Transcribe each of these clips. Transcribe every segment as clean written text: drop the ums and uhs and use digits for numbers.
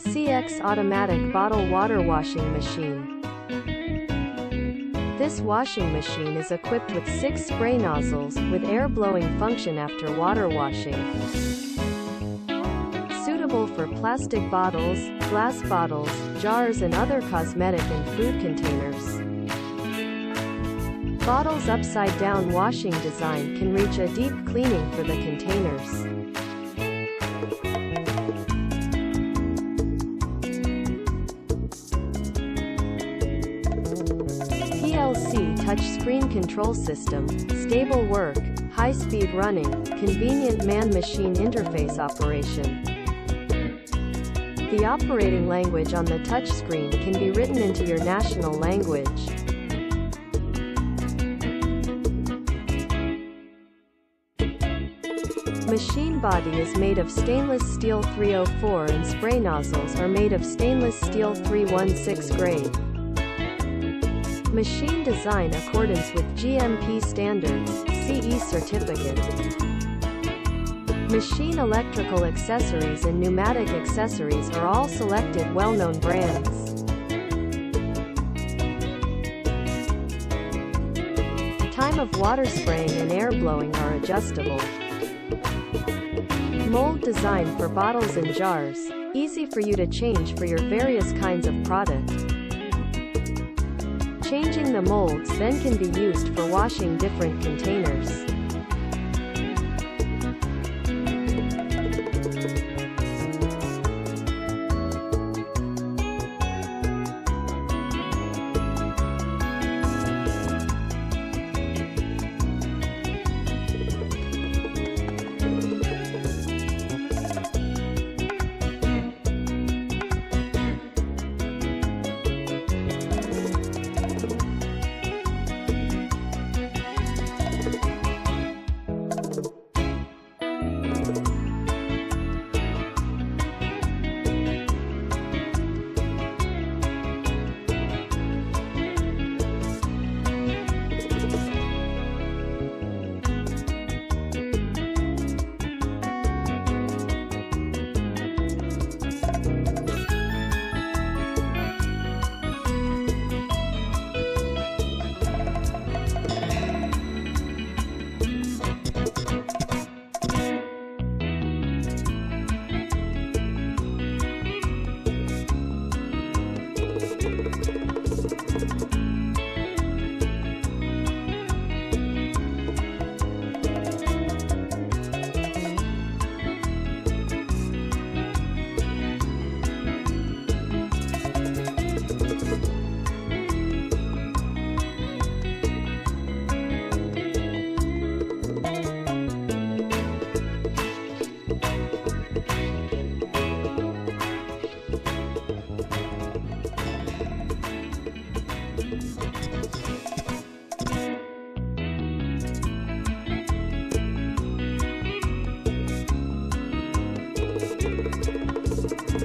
CX Automatic Bottle Water Washing Machine. This washing machine is equipped with 6 spray nozzles, with air blowing function after water washing. Suitable for plastic bottles, glass bottles, jars and other cosmetic and food containers. Bottles upside down washing design can reach a deep cleaning for the containers. PLC touchscreen control system, stable work, high-speed running, convenient man-machine interface operation. The operating language on the touchscreen can be written into your national language. Machine body is made of stainless steel 304 and spray nozzles are made of stainless steel 316 grade. Machine design accordance with GMP standards, CE certificate. Machine electrical accessories and pneumatic accessories are all selected well-known brands. Time of water spraying and air blowing are adjustable. Mold design for bottles and jars, easy for you to change for your various kinds of product. Changing the molds then can be used for washing different containers.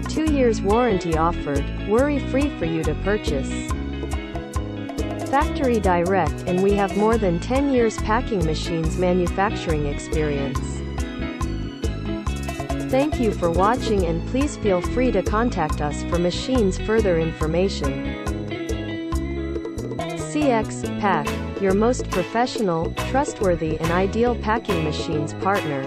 Two years warranty offered, worry-free for you to purchase. Factory direct, and we have more than 10 years packing machines manufacturing experience. Thank you for watching and please feel free to contact us for machines further information. CX Pack, your most professional, trustworthy and ideal packing machines partner.